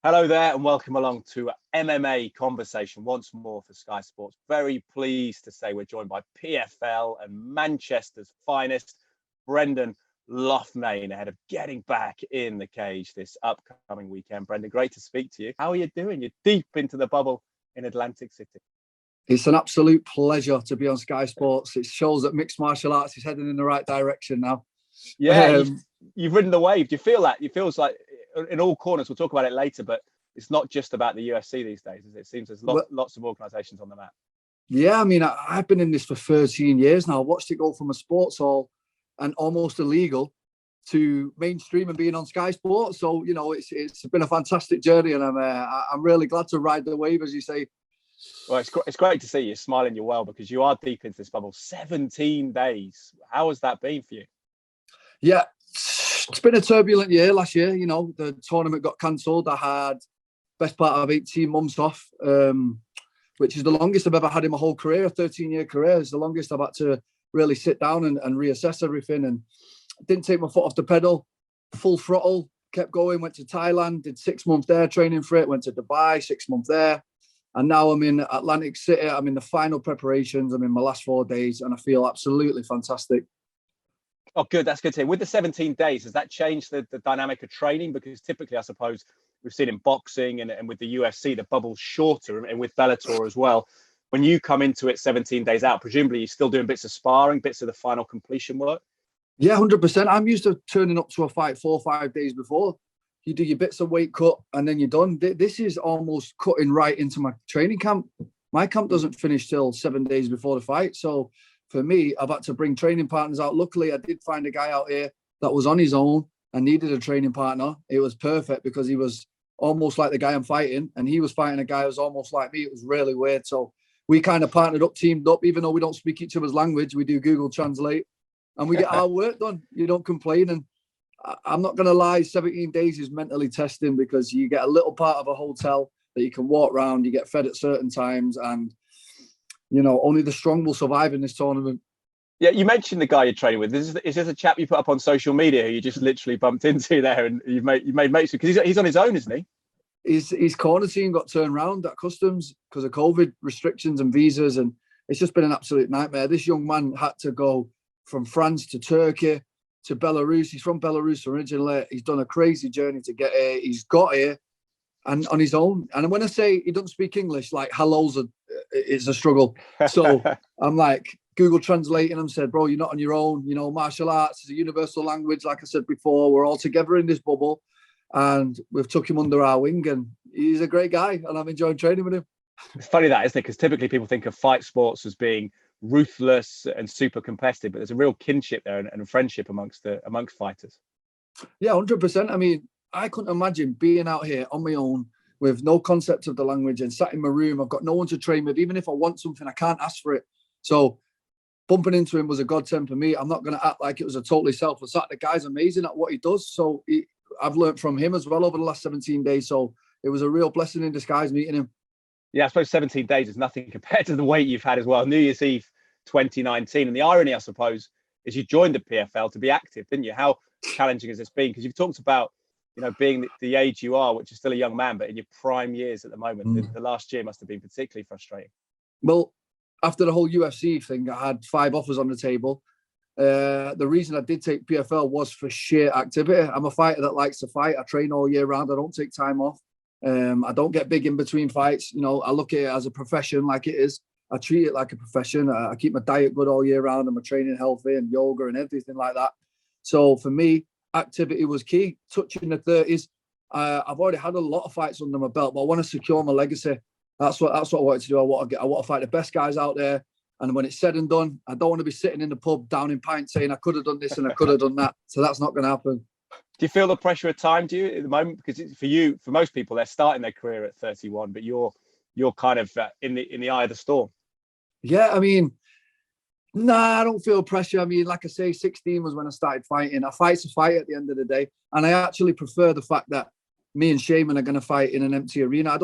Hello there and welcome along to MMA Conversation once more for Sky Sports. Very pleased to say we're joined by PFL and Manchester's finest, Brendan Loughnane, ahead of getting back in the cage this upcoming weekend. Brendan, great to speak to you. How are you doing? You're deep into the bubble in Atlantic City. It's an absolute pleasure to be on Sky Sports. It shows that mixed martial arts is heading in the right direction now. Yeah, you've ridden the wave. Do you feel that? It feels like in all corners, we'll talk about it later, but it's not just about the UFC these days. It seems there's lots of organisations on the map. Yeah, I mean, I've been in this for 13 years now. I watched it go from a sports hall and almost illegal to mainstream and being on Sky Sports. So, you know, it's been a fantastic journey, and I'm really glad to ride the wave, as you say. Well, it's great to see you smiling. You're well, because you are deep into this bubble. 17 days. How has that been for you? Yeah, it's been a turbulent year last year. You know, the tournament got cancelled. I had best part of 18 months off, which is the longest I've ever had in my whole career. A 13-year career is the longest I've had to really sit down and reassess everything. And didn't take my foot off the pedal, full throttle, kept going, went to Thailand, did 6 months there training for it, went to Dubai, 6 months there. And now I'm in Atlantic City. I'm in the final preparations. I'm in my last 4 days and I feel absolutely fantastic. Oh, good. That's good to hear. With the 17 days, has that changed the dynamic of training? Because typically, I suppose, we've seen in boxing and with the UFC, the bubble's shorter, and with Bellator as well. When you come into it 17 days out, presumably you're still doing bits of sparring, bits of the final completion work? Yeah, 100%. I'm used to turning up to a fight 4 or 5 days before. You do your bits of weight cut and then you're done. This is almost cutting right into my training camp. My camp doesn't finish till 7 days before the fight. So for me, I've had to bring training partners out. Luckily, I did find a guy out here that was on his own and needed a training partner. It was perfect because he was almost like the guy I'm fighting, and he was fighting a guy who was almost like me. It was really weird. So we kind of partnered up, teamed up, even though we don't speak each other's language. We do Google Translate and we get our work done. You don't complain. And I'm not going to lie, 17 days is mentally testing because you get a little part of a hotel that you can walk around, you get fed at certain times, and you know, only the strong will survive in this tournament. Yeah, you mentioned the guy you're training with. Is this a chap you put up on social media who you just literally bumped into there and you made mates with? Because he's on his own, isn't he? His corner team got turned around at customs because of COVID restrictions and visas, and it's just been an absolute nightmare. This young man had to go from France to Turkey to Belarus. He's from Belarus originally. He's done a crazy journey to get here. He's got here and on his own. And when I say he doesn't speak English, like it's a struggle. So I'm like Google translating him, said, bro, you're not on your own. You know, martial arts is a universal language. Like I said before, we're all together in this bubble, and we've took him under our wing, and he's a great guy, and I'm enjoying training with him. It's funny that, isn't it? Because typically people think of fight sports as being ruthless and super competitive, but there's a real kinship there and friendship amongst fighters. Yeah, 100%. I mean, I couldn't imagine being out here on my own with no concept of the language and sat in my room. I've got no one to train with. Even if I want something, I can't ask for it. So bumping into him was a godsend for me. I'm not going to act like it was a totally selfless act. The guy's amazing at what he does. So I've learned from him as well over the last 17 days. So it was a real blessing in disguise meeting him. Yeah, I suppose 17 days is nothing compared to the weight you've had as well. New Year's Eve 2019. And the irony, I suppose, is you joined the PFL to be active, didn't you? How challenging has this been? Because you've talked about, you know, being the age you are, which is still a young man, but in your prime years at the moment. The last year must have been particularly frustrating. Well, after the whole UFC thing, I had 5 offers on the table. The reason I did take PFL was for sheer activity. I'm a fighter that likes to fight. I train all year round. I don't take time off. I don't get big in between fights. You know, I look at it as a profession like it is. I treat it like a profession. I keep my diet good all year round and my training healthy and yoga and everything like that. So for me, activity was key. Touching the 30s, I've already had a lot of fights under my belt, but I want to secure my legacy. That's what I wanted to do. I want to fight the best guys out there. And when it's said and done, I don't want to be sitting in the pub down in pints saying I could have done this and I could have done that. So that's not going to happen. Do you feel the pressure of time, do you, at the moment? Because for most people, they're starting their career at 31, but you're kind of in the eye of the storm. Yeah, I mean, I don't feel pressure. I mean, like I say, 16 was when I started fighting. A fight's a fight at the end of the day. And I actually prefer the fact that me and Sheymon are going to fight in an empty arena.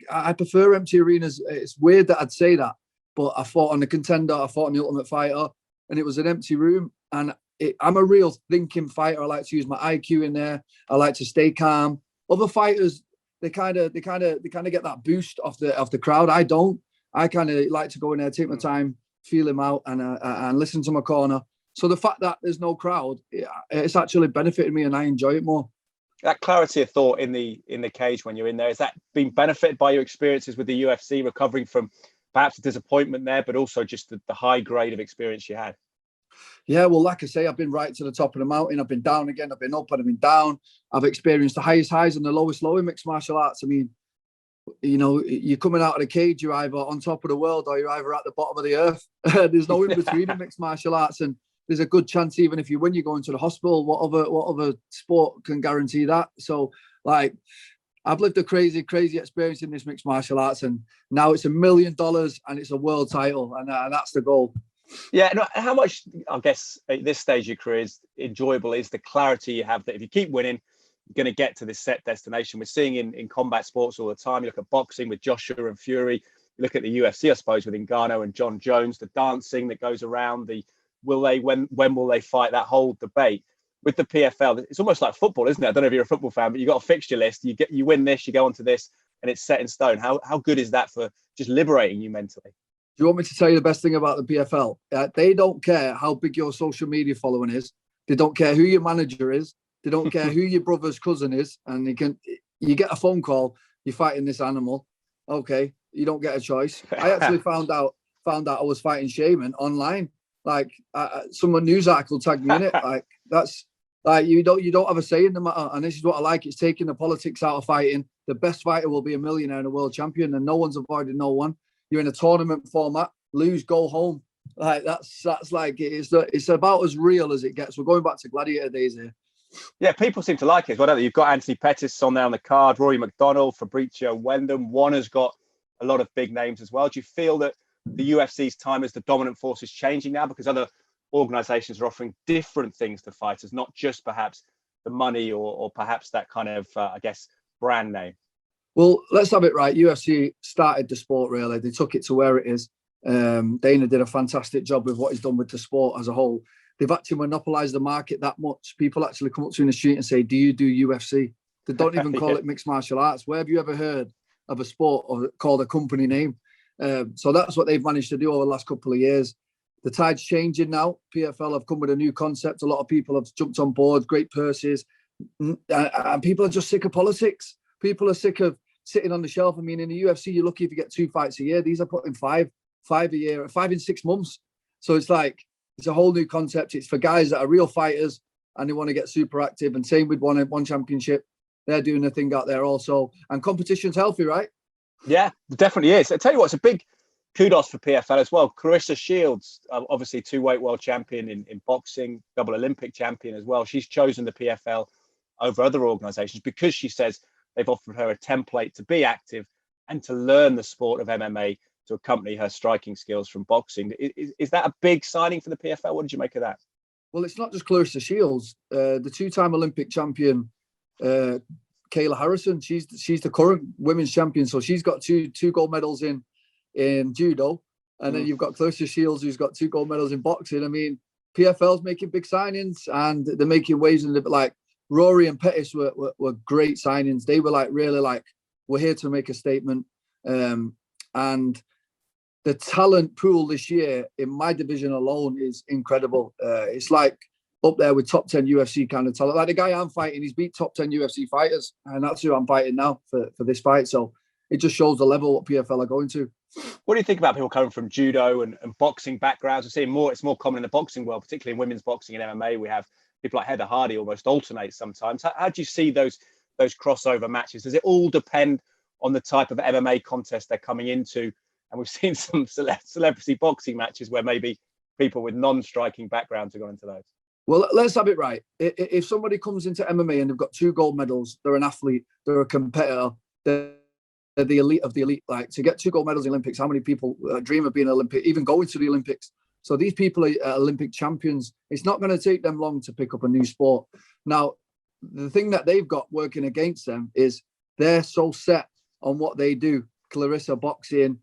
I prefer empty arenas. It's weird that I'd say that, but I fought on the Contender, I fought on the Ultimate Fighter, and it was an empty room. And I'm a real thinking fighter. I like to use my IQ in there. I like to stay calm. Other fighters, they kind of get that boost off the crowd. I don't. I kind of like to go in there, take my time, feel him out, and listen to my corner. So the fact that there's no crowd, it's actually benefited me, and I enjoy it more. That clarity of thought in the cage when you're in there, has that been benefited by your experiences with the UFC, recovering from perhaps a disappointment there, but also just the high grade of experience you had? Yeah, well, like I say, I've been right to the top of the mountain. I've been down again. I've been up and I've been down. I've experienced the highest highs and the lowest low in mixed martial arts. I mean, you know, you're coming out of the cage, you're either on top of the world or you're either at the bottom of the earth. There's no in between in mixed martial arts, and there's a good chance even if you win, you're going to the hospital. What other sport can guarantee that? So, like, I've lived a crazy experience in this mixed martial arts, and now it's $1 million and it's a world title, and that's the goal. Yeah, and how much, I guess, at this stage of your career is enjoyable is the clarity you have that if you keep winning, you're going to get to this set destination. We're seeing in combat sports all the time. You look at boxing with Joshua and Fury. You look at the UFC, I suppose, with Ngannou and John Jones, the dancing that goes around, when will they fight, that whole debate. With the PFL, it's almost like football, isn't it? I don't know if you're a football fan, but you've got a fixture list. You win this, you go on to this, and it's set in stone. How good is that for just liberating you mentally? Do you want me to tell you the best thing about the PFL? They don't care how big your social media following is. They don't care who your manager is. They don't care who your brother's cousin is. And you get a phone call, you're fighting this animal. Okay, you don't get a choice. I actually found out I was fighting Sheymon online. Like some news article tagged me in it. Like that's like you don't have a say in the matter. And this is what I like. It's taking the politics out of fighting. The best fighter will be a millionaire and a world champion, and no one's avoided no one. You're in a tournament format, lose, go home. Like that's like it's about as real as it gets. We're going back to gladiator days here. Yeah, people seem to like it as well, don't they? You've got Anthony Pettis on there on the card, Rory McDonald, Fabricio Wendham. One has got a lot of big names as well. Do you feel that the UFC's time as the dominant force is changing now because other organizations are offering different things to fighters, not just perhaps the money or perhaps that kind of, I guess, brand name? Well, let's have it right. UFC started the sport, really. They took it to where it is. Dana did a fantastic job with what he's done with the sport as a whole. They've actually monopolized the market that much. People actually come up to you in the street and say, do you do UFC? They don't even call it mixed martial arts. Where have you ever heard of a sport called a company name? So that's what they've managed to do over the last couple of years. The tide's changing now. PFL have come with a new concept. A lot of people have jumped on board, great purses. And people are just sick of politics. People are sick of sitting on the shelf. I mean, in the UFC, you're lucky if you get 2 fights a year. These are putting five a year, 5 in 6 months. So it's like, it's a whole new concept. It's for guys that are real fighters and they want to get super active. And same with one championship. They're doing their thing out there also. And competition's healthy, right? Yeah, it definitely is. I tell you what, it's a big kudos for PFL as well. Claressa Shields, obviously 2-weight world champion in boxing, double Olympic champion as well. She's chosen the PFL over other organizations because she says they've offered her a template to be active and to learn the sport of MMA to accompany her striking skills from boxing. Is that a big signing for the PFL? What did you make of that? Well, it's not just Claressa Shields. The 2-time Olympic champion, Kayla Harrison, she's the current women's champion. So she's got two gold medals in judo. And then you've got Claressa Shields, who's got 2 gold medals in boxing. I mean, PFL's making big signings and they're making waves. And like Rory and Pettis were great signings. They were like, really like, we're here to make a statement. And the talent pool this year in my division alone is incredible. It's like up there with top 10 UFC kind of talent. Like the guy I'm fighting, he's beat top 10 UFC fighters. And that's who I'm fighting now for this fight. So it just shows the level what PFL are going to. What do you think about people coming from judo and boxing backgrounds? We're seeing it's more common in the boxing world, particularly in women's boxing and MMA. We have people like Heather Hardy almost alternate sometimes. How do you see those crossover matches? Does it all depend on the type of MMA contest they're coming into? And we've seen some celebrity boxing matches where maybe people with non-striking backgrounds have gone into those. Well, let's have it right. If somebody comes into MMA and they've got 2 gold medals, they're an athlete, they're a competitor, they're the elite of the elite. Like, to get 2 gold medals in the Olympics, how many people dream of being an Olympic, even going to the Olympics? So these people are Olympic champions. It's not going to take them long to pick up a new sport. Now, the thing that they've got working against them is they're so set on what they do. Claressa boxing,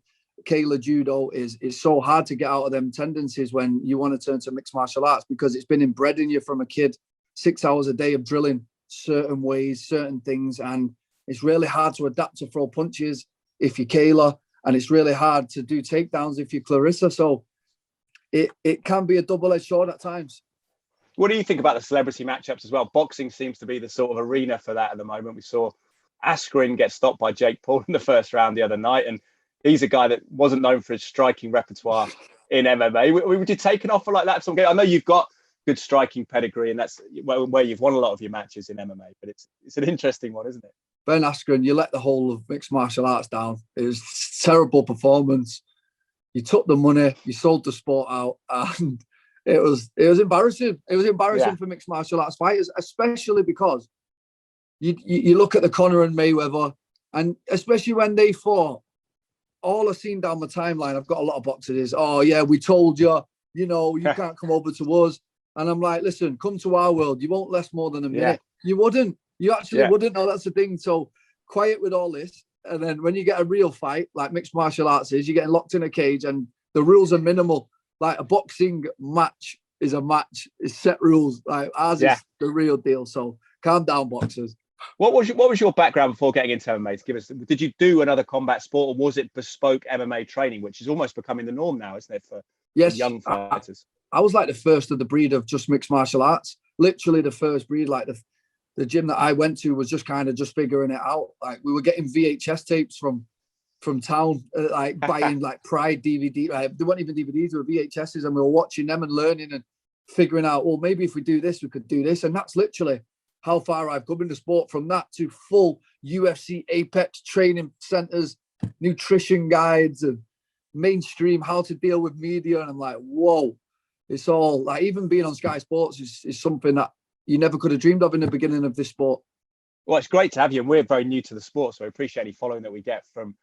Kayla judo is so hard to get out of them tendencies when you want to turn to mixed martial arts, because it's been inbred in you from a kid. 6 hours a day of drilling certain ways, certain things, and It's really hard to adapt to throw punches if you're Kayla, and it's really hard to do takedowns if you're Claressa. So it can be a double-edged sword at times. What do you think about the celebrity matchups as well? Boxing seems to be the sort of arena for that at the moment. We saw Askren get stopped by Jake Paul in the first round the other night, and he's a guy that wasn't known for his striking repertoire in MMA. Would you take an offer like that? I know you've got good striking pedigree, and that's where you've won a lot of your matches in MMA, but it's an interesting one, isn't it? Ben Askren, you let the whole of mixed martial arts down. It was a terrible performance. You took the money, you sold the sport out, and it was embarrassing. It was embarrassing for mixed martial arts fighters, especially because you look at the Conor and Mayweather, and especially when they fought, all I've seen down my timeline, I've got a lot of boxers, is, oh yeah, we told you, you can't come over to us. And I'm like, listen, come to our world. You won't last more than a minute. You wouldn't. You actually wouldn't. No, that's the thing. So quiet with all this. And then when you get a real fight, like mixed martial arts is, you're getting locked in a cage and the rules are minimal. Like a boxing match is a match. It's set rules. Like ours is the real deal. So calm down, boxers. What was your background before getting into MMA? Did you do another combat sport, or was it bespoke MMA training, which is almost becoming the norm now, isn't it, for young fighters? I was like the first of the breed of just mixed martial arts. Literally the first breed. Like the gym that I went to was just kind of just figuring it out. Like we were getting VHS tapes from town, like buying like Pride DVD. They weren't even DVDs, they were VHSs, and we were watching them and learning and figuring out, well, maybe if we do this, we could do this. And that's literally how far I've come in the sport, from that to full UFC Apex training centers, nutrition guides, and mainstream how to deal with media. And I'm like, whoa, it's all like, even being on Sky Sports is something that you never could have dreamed of in the beginning of this sport. Well, it's great to have you, and we're very new to the sport, so I appreciate any following that we get from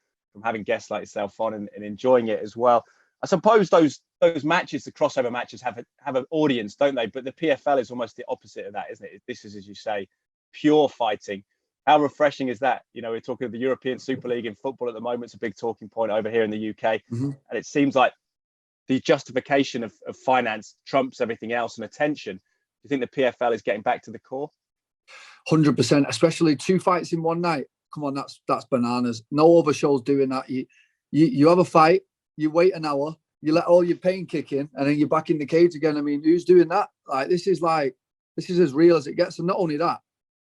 having guests like yourself on and enjoying it as well. I suppose those matches, the crossover matches, have an audience, don't they? But the PFL is almost the opposite of that, isn't it? This is, as you say, pure fighting. How refreshing is that? We're talking of the European Super League in football at the moment. It's a big talking point over here in the UK. And it seems like the justification of finance trumps everything else and attention. Do you think the PFL is getting back to the core? 100%, especially 2 fights in one night. Come on, that's bananas. No other show's doing that. You have a fight, you wait an hour, you let all your pain kick in, and then you're back in the cage again. I mean, who's doing that? This is as real as it gets. And not only that,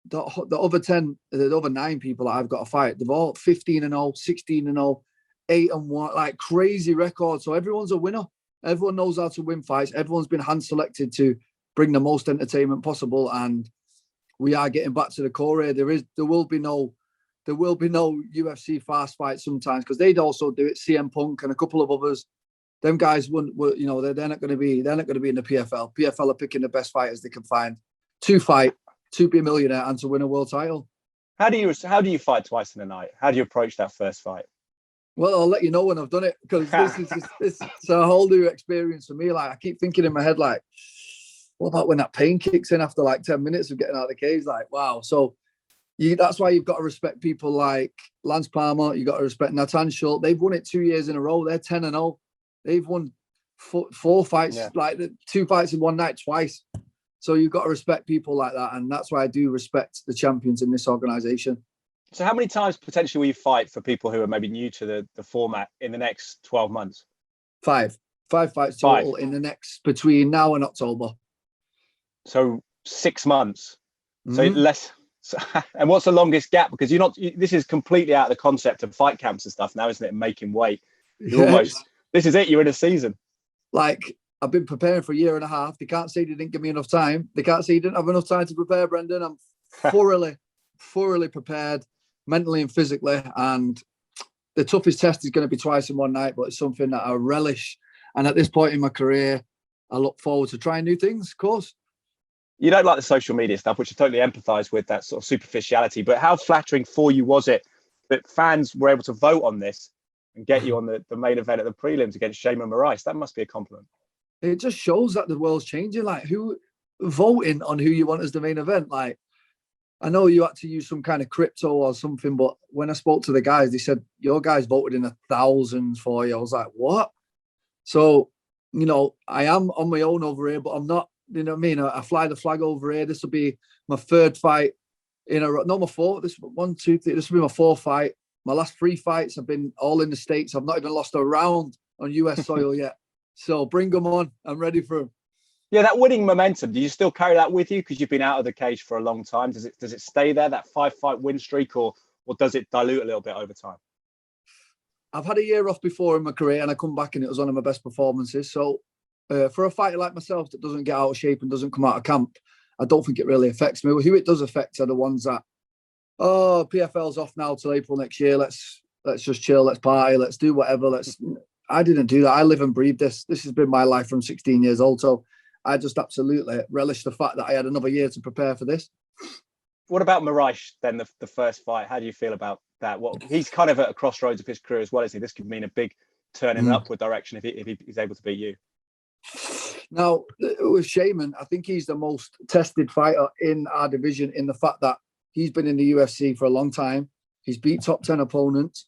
the other 9 people that I've got to fight, they've all 15-0, 16-0, 8-1, like crazy records. So everyone's a winner. Everyone knows how to win fights. Everyone's been hand selected to bring the most entertainment possible, and we are getting back to the core here. There will be no UFC fast fights sometimes, because they'd also do it. CM Punk and a couple of others. Them guys they're not going to be in the PFL. PFL are picking the best fighters they can find to fight, to be a millionaire, and to win a world title. How do you fight twice in a night? How do you approach that first fight? Well, I'll let you know when I've done it, because this is a whole new experience for me. Like, I keep thinking in my head, like, what about when that pain kicks in after like 10 minutes of getting out of the cage? Like, wow. So that's why you've got to respect people like Lance Palmer. You've got to respect Nathan Schultz. They've won it 2 years in a row. They're 10-0. They've won 4 fights, like 2 fights in one night twice. So you've got to respect people like that. And that's why I do respect the champions in this organization. So how many times potentially will you fight for people who are maybe new to the format in the next 12 months? 5 fights total in the next, between now and October. So 6 months. So less. So, and what's the longest gap? Because this is completely out of the concept of fight camps and stuff now, isn't it? Making weight. This is it. You're in a season. Like, I've been preparing for a year and a half. They can't say they didn't give me enough time. They can't say you didn't have enough time to prepare, Brendan. I'm thoroughly prepared, mentally and physically. And the toughest test is going to be twice in one night, but it's something that I relish. And at this point in my career, I look forward to trying new things, of course. You don't like the social media stuff, which I totally empathise with, that sort of superficiality. But how flattering for you was it that fans were able to vote on this and get you on the main event at the prelims against Sheymon Moraes? That must be a compliment. It just shows that the world's changing. Like, who voting on who you want as the main event? Like, I know you had to use some kind of crypto or something, but when I spoke to the guys, they said, your guys voted in the thousands for you. I was like, what? So, I am on my own over here, but I'm not. You know what I mean? I fly the flag over here. This will be my 3rd fight in a row. No, my four. This one, two, three. This will be my fourth fight. My last three fights have been all in the States. I've not even lost a round on US soil yet. So bring them on. I'm ready for them. Yeah, that winning momentum, do you still carry that with you? Because you've been out of the cage for a long time. Does it stay there, that 5-fight win streak, or does it dilute a little bit over time? I've had a year off before in my career, and I come back and it was one of my best performances. So for a fighter like myself that doesn't get out of shape and doesn't come out of camp, I don't think it really affects me. Who it does affect are the ones that, PFL's off now till April next year. Let's just chill. Let's party. Let's do whatever. I didn't do that. I live and breathe this. This has been my life from 16 years old. So I just absolutely relish the fact that I had another year to prepare for this. What about Moraes then, the first fight? How do you feel about that? He's kind of at a crossroads of his career as well, isn't he? This could mean a big turn in an upward direction if he's able to beat you. Now, with Sheymon, I think he's the most tested fighter in our division in the fact that he's been in the UFC for a long time. He's beat top 10 opponents.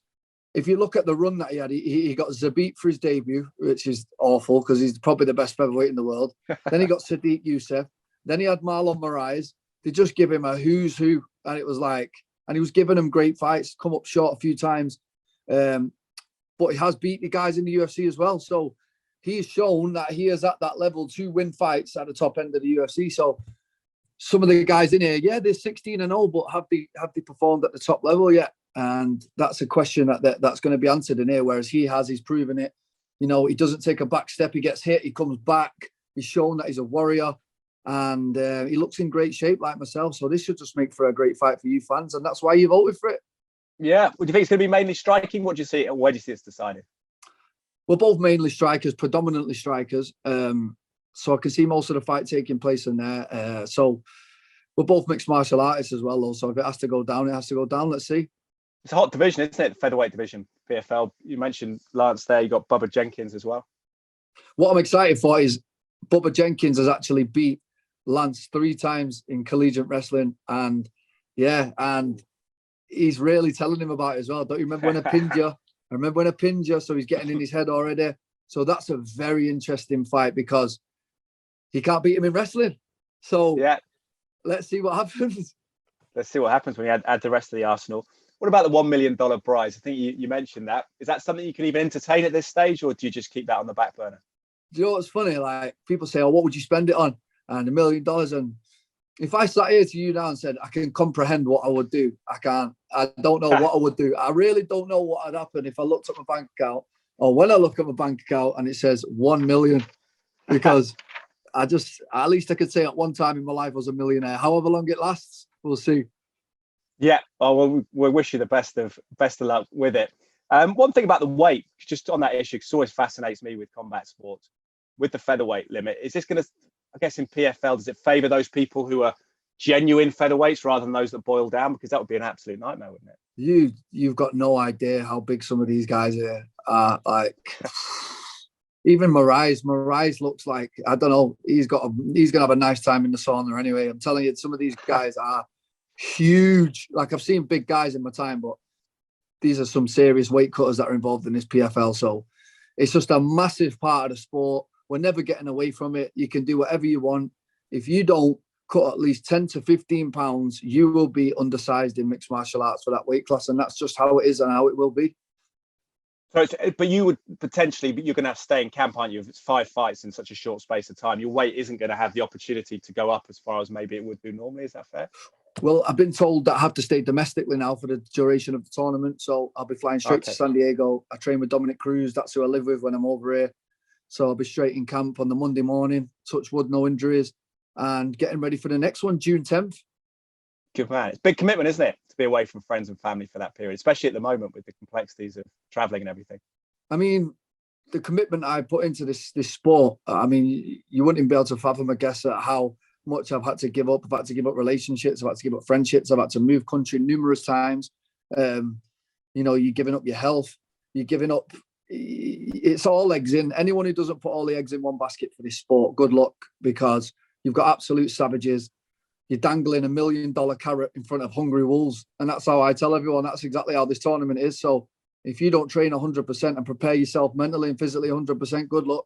If you look at the run that he had, he got Zabit for his debut, which is awful because he's probably the best featherweight in the world. Then he got Sadiq Youssef. Then he had Marlon Moraes. They just give him a who's who. And it was like, and he was giving him great fights, come up short a few times. But he has beat the guys in the UFC as well. So he's shown that he is at that level to win fights at the top end of the UFC. So some of the guys in here, yeah, they're 16-0, but have they performed at the top level yet? And that's a question that's going to be answered in here. Whereas he's proven it. You know, he doesn't take a back step. He gets hit. He comes back. He's shown that he's a warrior, and he looks in great shape like myself. So this should just make for a great fight for you fans, and that's why you voted for it. Yeah. Would you think it's going to be mainly striking? What do you see? Where do you see it's decided? We're both mainly strikers, predominantly strikers. So I can see most of the fight taking place in there. So we're both mixed martial artists as well, though. So if it has to go down, it has to go down. Let's see. It's a hot division, isn't it? The featherweight division, PFL. You mentioned Lance there. You got Bubba Jenkins as well. What I'm excited for is Bubba Jenkins has actually beat Lance 3 times in collegiate wrestling. And he's really telling him about it as well. Don't you remember when I pinned you? I remember when I pinned you, so he's getting in his head already. So that's a very interesting fight because he can't beat him in wrestling. So yeah, let's see what happens. Let's see what happens when you add the rest of the arsenal. What about the $1 million prize? I think you mentioned that. Is that something you can even entertain at this stage, or do you just keep that on the back burner? Do you know what's funny? Like, people say, what would you spend it on? And $1 million. And if I sat here to you now and said, I can comprehend what I would do, I can't. I don't know what I would do. I really don't know what would happen if I looked at my bank account, or when I look at my bank account and it says 1 million, because at least I could say at one time in my life I was a millionaire. However long it lasts, we'll see. Yeah. Oh, well, we wish you the best of luck with it. One thing about the weight, just on that issue, because it always fascinates me with combat sports, with the featherweight limit, is this going to, I guess in PFL, does it favour those people who are genuine featherweights rather than those that boil down? Because that would be an absolute nightmare, wouldn't it? You've got no idea how big some of these guys are. Like, even Moraes looks like, I don't know, he's going to have a nice time in the sauna anyway. I'm telling you, some of these guys are huge. Like, I've seen big guys in my time, but these are some serious weight cutters that are involved in this PFL. So it's just a massive part of the sport. We're never getting away from it. You can do whatever you want. If you don't cut at least 10 to 15 pounds, you will be undersized in mixed martial arts for that weight class. And that's just how it is and how it will be. So, but you would potentially, you're going to have to stay in camp, aren't you? If it's 5 fights in such a short space of time, your weight isn't going to have the opportunity to go up as far as maybe it would do normally. Is that fair? Well, I've been told that I have to stay domestically now for the duration of the tournament. So I'll be flying straight to San Diego. I train with Dominic Cruz. That's who I live with when I'm over here. So I'll be straight in camp on the Monday morning, touch wood, no injuries, and getting ready for the next one, June 10th. Good man. It's a big commitment, isn't it? To be away from friends and family for that period, especially at the moment with the complexities of traveling and everything. I mean, the commitment I put into this sport, I mean, you wouldn't even be able to fathom, I guess, at how much I've had to give up. I've had to give up relationships. I've had to give up friendships. I've had to move country numerous times. You're giving up your health. You're giving up. It's all eggs in. Anyone who doesn't put all the eggs in one basket for this sport, good luck, because you've got absolute savages. You're dangling $1 million carrot in front of hungry wolves. And that's how I tell everyone. That's exactly how this tournament is. So if you don't train 100% and prepare yourself mentally and physically 100%, good luck.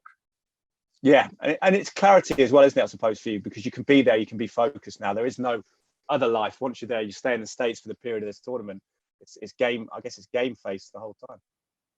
Yeah, and it's clarity as well, isn't it, I suppose, for you, because you can be there, you can be focused now. There is no other life. Once you're there, you stay in the States for the period of this tournament. It's game. I guess it's game face the whole time.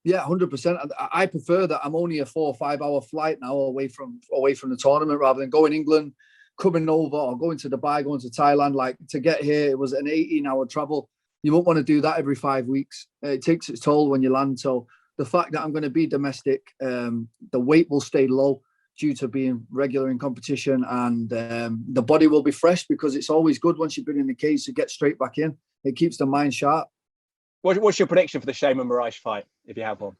Yeah, 100%. I prefer that. I'm only a 4 or 5 hour flight now away from the tournament, rather than going England, coming over, or going to Dubai, going to Thailand. Like, to get here, it was an 18-hour travel. You won't want to do that every 5 weeks. It takes its toll when you land. So the fact that I'm going to be domestic, the weight will stay low due to being regular in competition, and the body will be fresh, because it's always good once you've been in the cage to get straight back in. It keeps the mind sharp. What's your prediction for the Sheymon Moraes fight, if you have one?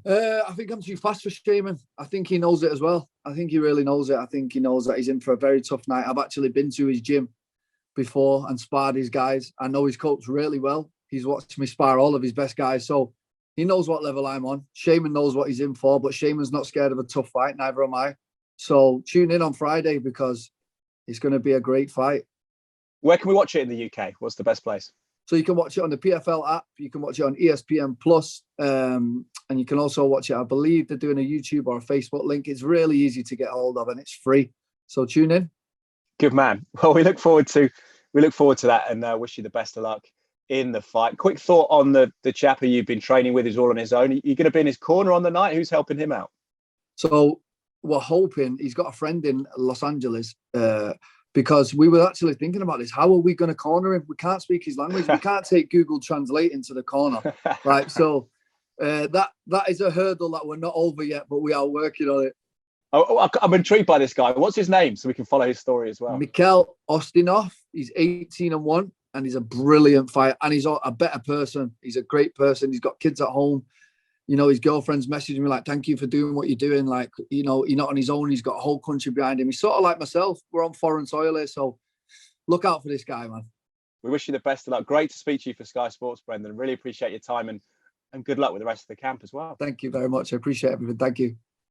I think I'm too fast for Sheymon. I think he knows it as well. I think he really knows it. I think he knows that he's in for a very tough night. I've actually been to his gym before and sparred his guys. I know his coach really well. He's watched me spar all of his best guys. So he knows what level I'm on. Sheymon knows what he's in for, but Sheymon's not scared of a tough fight. Neither am I. So tune in on Friday, because it's going to be a great fight. Where can we watch it in the UK? What's the best place? So you can watch it on the PFL app. You can watch it on ESPN Plus, and you can also watch it. I believe they're doing a YouTube or a Facebook link. It's really easy to get hold of, and it's free. So tune in. Good man. Well, we look forward to that, and wish you the best of luck in the fight. Quick thought on the chap who you've been training with, who's all on his own. You're going to be in his corner on the night. Who's helping him out? So we're hoping he's got a friend in Los Angeles. Because we were actually thinking about this. How are we going to corner him? We can't speak his language. We can't take Google Translate into the corner. Right. So that is a hurdle that we're not over yet, but we are working on it. Oh, I'm intrigued by this guy. What's his name, so we can follow his story as well? Mikel Ostinov. He's 18-1, and he's a brilliant fighter. And he's a better person. He's a great person. He's got kids at home. You know, his girlfriend's messaging me like, thank you for doing what you're doing. Like, you know, he's not on his own. He's got a whole country behind him. He's sort of like myself. We're on foreign soil here. So look out for this guy, man. We wish you the best of luck. Great to speak to you for Sky Sports, Brendan. Really appreciate your time, and good luck with the rest of the camp as well. Thank you very much. I appreciate everything. Thank you.